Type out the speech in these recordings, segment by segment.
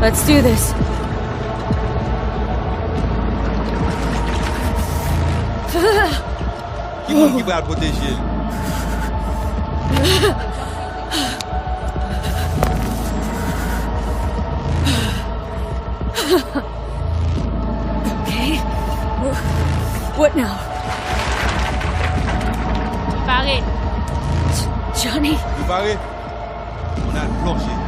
Let's do this. Give out what this is. Okay. What now? Barré. Johnny? Préparé? On a le plancher.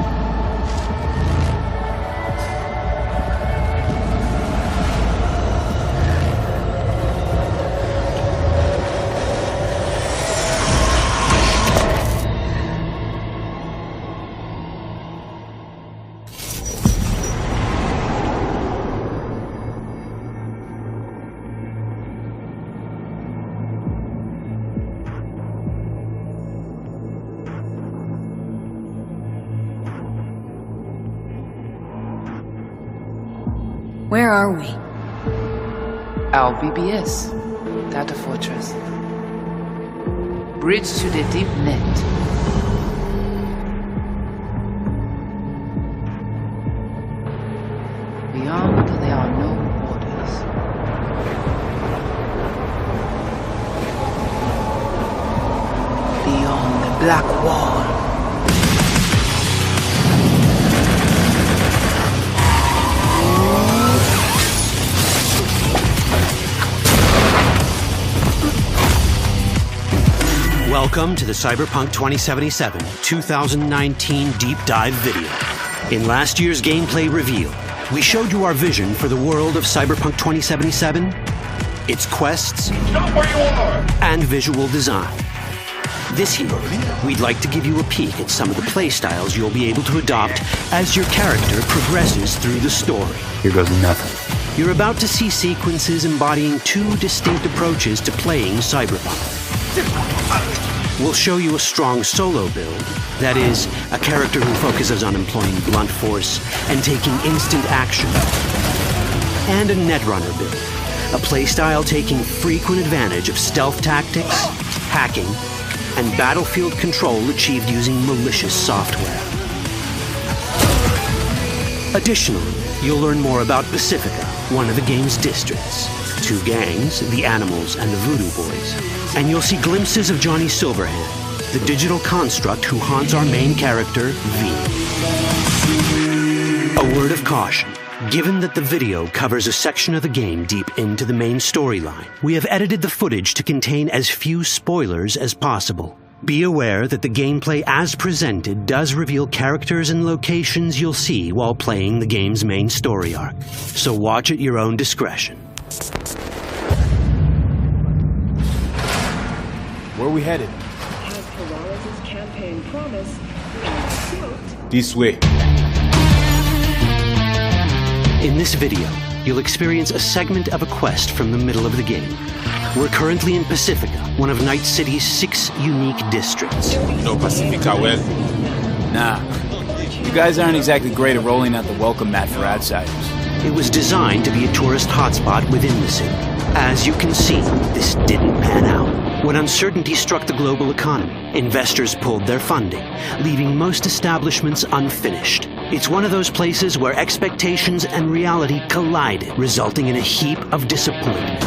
Where are we? LBBS, Data Fortress. Bridge to the deep net. Beyond, there are no borders. Beyond the black wall. Welcome to the Cyberpunk 2077 2019 Deep Dive video. In last year's gameplay reveal, we showed you our vision for the world of Cyberpunk 2077, its quests, Stop where you are! and visual design. This year, we'd like to give you a peek at some of the playstyles you'll be able to adopt as your character progresses through the story. Here goes nothing. You're about to see sequences embodying two distinct approaches to playing Cyberpunk. We'll show you a strong solo build, that is, a character who focuses on employing blunt force and taking instant action. And a netrunner build, a playstyle taking frequent advantage of stealth tactics, hacking, and battlefield control achieved using malicious software. Additionally, you'll learn more about Pacifica, one of the game's districts, two gangs, the Animals and the Voodoo Boys, and you'll see glimpses of Johnny Silverhand, the digital construct who haunts our main character, V. A word of caution. Given that the video covers a section of the game deep into the main storyline, we have edited the footage to contain as few spoilers as possible. Be aware that the gameplay as presented does reveal characters and locations you'll see while playing the game's main story arc, so watch at your own discretion. Where are we headed? As Peralez's campaign promise, This way. In this video, you'll experience a segment of a quest from the middle of the game. We're currently in Pacifica, one of Night City's 6 unique districts. No Pacifica well. Nah. You guys aren't exactly great at rolling out the welcome mat for outsiders. It was designed to be a tourist hotspot within the city. As you can see, this didn't pan out. When uncertainty struck the global economy, investors pulled their funding, leaving most establishments unfinished. It's one of those places where expectations and reality collided, resulting in a heap of disappointment.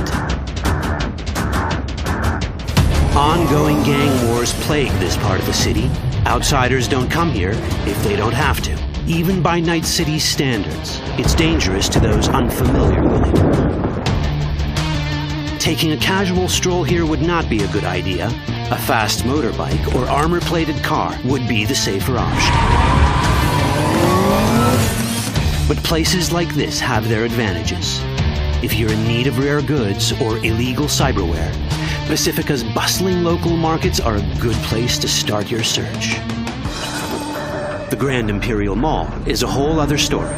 Ongoing gang wars plague this part of the city. Outsiders don't come here if they don't have to. Even by Night City's standards, it's dangerous to those unfamiliar with it. Taking a casual stroll here would not be a good idea. A fast motorbike or armor-plated car would be the safer option. But places like this have their advantages. If you're in need of rare goods or illegal cyberware, Pacifica's bustling local markets are a good place to start your search. The Grand Imperial Mall is a whole other story.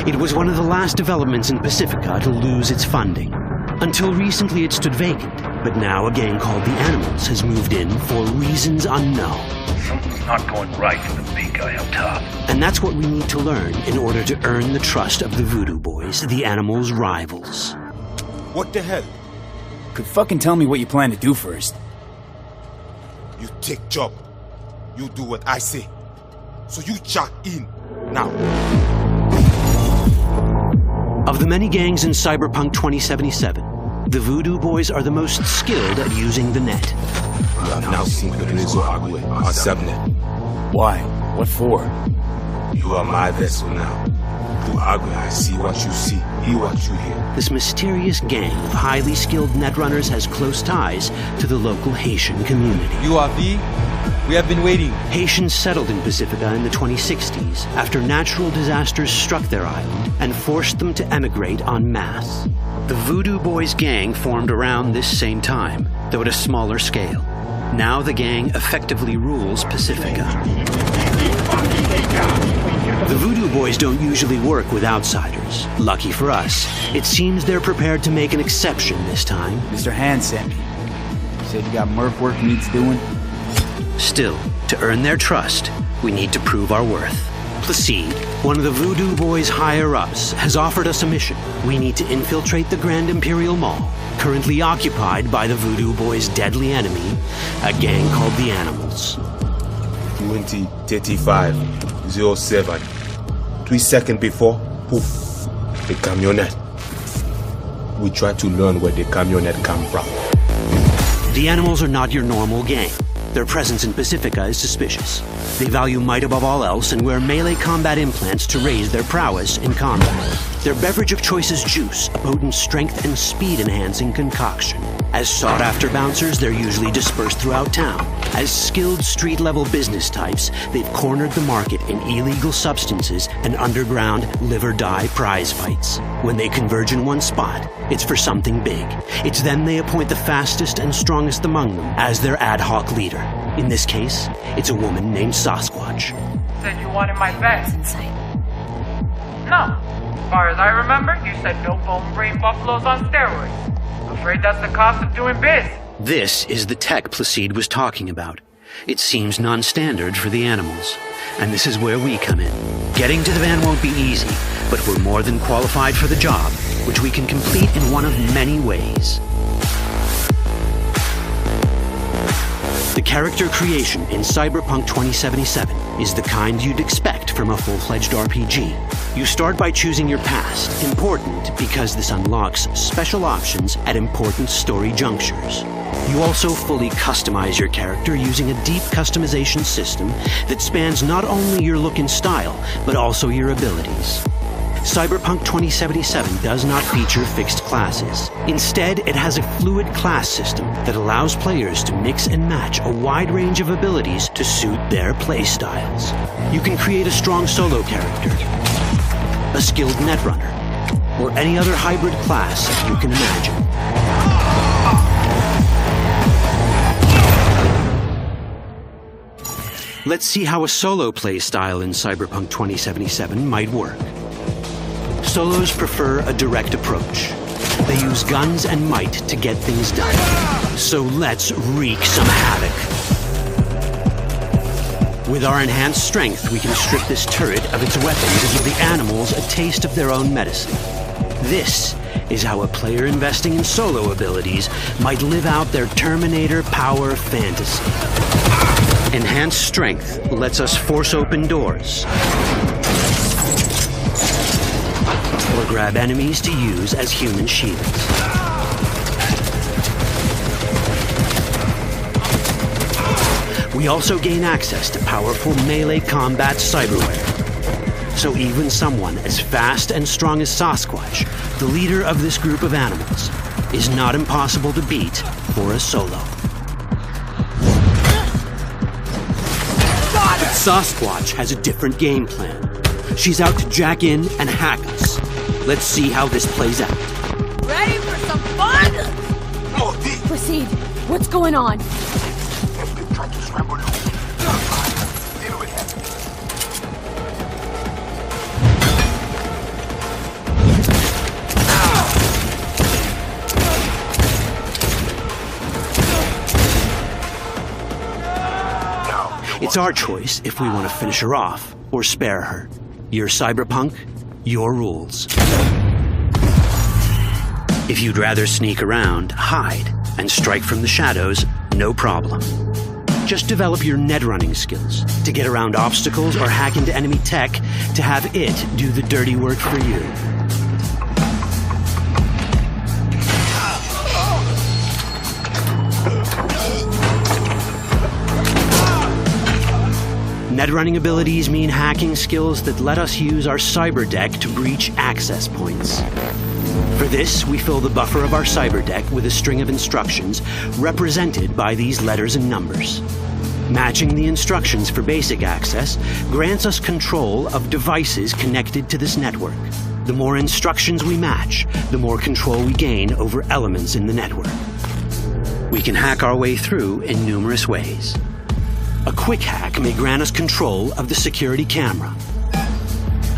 It was one of the last developments in Pacifica to lose its funding. Until recently it stood vacant, but now a gang called the Animals has moved in for reasons unknown. Something's not going right for the big guy up top. And that's what we need to learn in order to earn the trust of the Voodoo Boys, the Animals' rivals. What the hell? Could fucking tell me what you plan to do first. You take job. You do what I say. So you jack in now. Of the many gangs in Cyberpunk 2077, the Voodoo Boys are the most skilled at using the net. You have now seen Pedrezo Agüe, our subnet. Why? What for? You are my vessel now. Through Agüe, I see what you see, hear what you hear. This mysterious gang of highly skilled netrunners has close ties to the local Haitian community. You are V? We have been waiting. Haitians settled in Pacifica in the 2060s after natural disasters struck their island and forced them to emigrate en masse. The Voodoo Boys gang formed around this same time, though at a smaller scale. Now the gang effectively rules Pacifica. The Voodoo Boys don't usually work with outsiders. Lucky for us, it seems they're prepared to make an exception this time. Mr. Hand sent me. You said you got merc work needs doing? Still, to earn their trust, we need to prove our worth. Placide, one of the Voodoo Boys' higher-ups, has offered us a mission. We need to infiltrate the Grand Imperial Mall, currently occupied by the Voodoo Boys' deadly enemy, a gang called the Animals. 20:35:07. 3 seconds before, poof, the camionette. We try to learn where the camionette come from. The Animals are not your normal gang. Their presence in Pacifica is suspicious. They value might above all else and wear melee combat implants to raise their prowess in combat. Their beverage of choice is juice, a potent strength and speed-enhancing concoction. As sought-after bouncers, they're usually dispersed throughout town. As skilled street-level business types, they've cornered the market in illegal substances and underground live-or-die prize fights. When they converge in one spot, it's for something big. It's then they appoint the fastest and strongest among them as their ad hoc leader. In this case, it's a woman named Sasquatch. Said you wanted my vet. Insane. No. As far as I remember, you said no bone brain buffaloes on steroids. Afraid that's the cost of doing biz. This is the tech Placide was talking about. It seems non-standard for the Animals. And this is where we come in. Getting to the van won't be easy, but we're more than qualified for the job, which we can complete in one of many ways. The character creation in Cyberpunk 2077 is the kind you'd expect from a full-fledged RPG. You start by choosing your past, important because this unlocks special options at important story junctures. You also fully customize your character using a deep customization system that spans not only your look and style, but also your abilities. Cyberpunk 2077 does not feature fixed classes. Instead, it has a fluid class system that allows players to mix and match a wide range of abilities to suit their playstyles. You can create a strong solo character, a skilled netrunner, or any other hybrid class you can imagine. Let's see how a solo playstyle in Cyberpunk 2077 might work. Solos prefer a direct approach. They use guns and might to get things done. So let's wreak some havoc. With our enhanced strength, we can strip this turret of its weapons and give the Animals a taste of their own medicine. This is how a player investing in solo abilities might live out their Terminator power fantasy. Enhanced strength lets us force open doors, or grab enemies to use as human shields. We also gain access to powerful melee combat cyberware. So even someone as fast and strong as Sasquatch, the leader of this group of animals, is not impossible to beat for a solo. But Sasquatch has a different game plan. She's out to jack in and hack us. Let's see how this plays out. Ready for some fun? Proceed. What's going on? It's our choice if we want to finish her off or spare her. You're Cyberpunk, your rules. If you'd rather sneak around, hide, and strike from the shadows, no problem. Just develop your netrunning skills to get around obstacles or hack into enemy tech to have it do the dirty work for you. Netrunning abilities mean hacking skills that let us use our cyber deck to breach access points. For this, we fill the buffer of our cyber deck with a string of instructions represented by these letters and numbers. Matching the instructions for basic access grants us control of devices connected to this network. The more instructions we match, the more control we gain over elements in the network. We can hack our way through in numerous ways. A quick hack may grant us control of the security camera.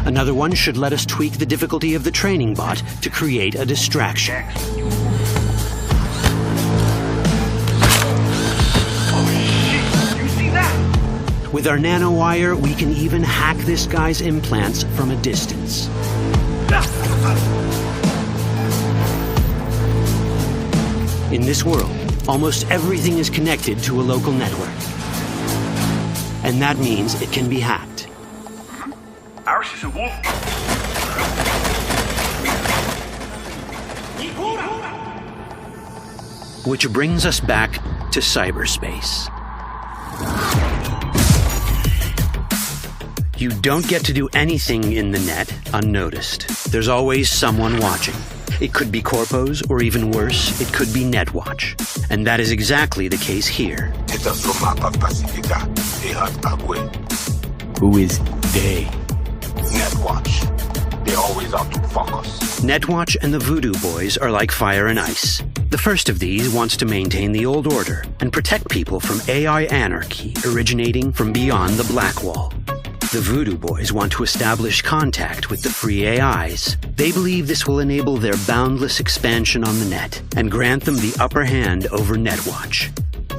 Another one should let us tweak the difficulty of the training bot to create a distraction. With our nanowire, we can even hack this guy's implants from a distance. In this world, almost everything is connected to a local network. And that means it can be hacked. Ours is a wolf. Which brings us back to cyberspace. You don't get to do anything in the net unnoticed. There's always someone watching. It could be corpos, or even worse, it could be Netwatch. And that is exactly the case here. Who is they? Netwatch. They always out to fuck us. Netwatch and the Voodoo Boys are like fire and ice. The first of these wants to maintain the old order and protect people from AI anarchy originating from beyond the Black Wall. The Voodoo Boys want to establish contact with the free AIs. They believe this will enable their boundless expansion on the net and grant them the upper hand over Netwatch.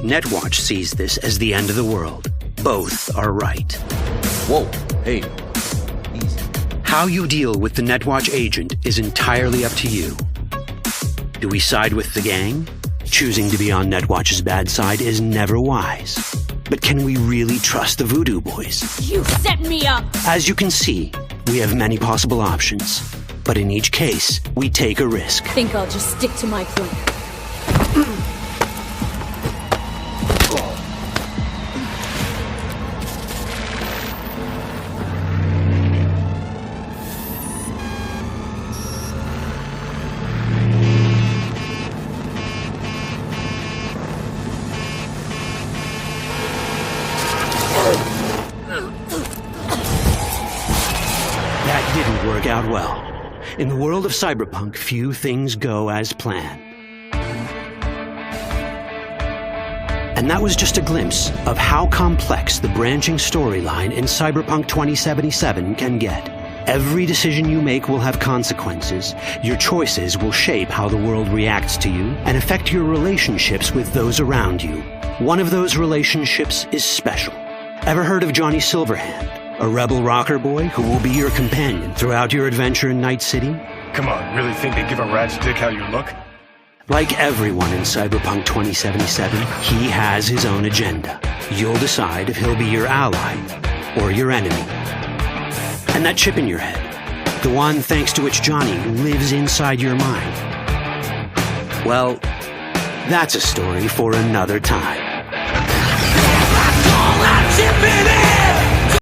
Netwatch sees this as the end of the world. Both are right. Whoa, hey, easy. How you deal with the Netwatch agent is entirely up to you. Do we side with the gang? Choosing to be on Netwatch's bad side is never wise. But can we really trust the Voodoo Boys? You set me up! As you can see, we have many possible options. But in each case, we take a risk. Think I'll just stick to my plan. Out well. In the world of Cyberpunk, few things go as planned. And that was just a glimpse of how complex the branching storyline in Cyberpunk 2077 can get. Every decision you make will have consequences. Your choices will shape how the world reacts to you and affect your relationships with those around you. One of those relationships is special. Ever heard of Johnny Silverhand? A rebel rocker boy who will be your companion throughout your adventure in Night City? Come on, really think they give a rat's dick how you look? Like everyone in Cyberpunk 2077, he has his own agenda. You'll decide if he'll be your ally or your enemy. And that chip in your head, the one thanks to which Johnny lives inside your mind, well, that's a story for another time.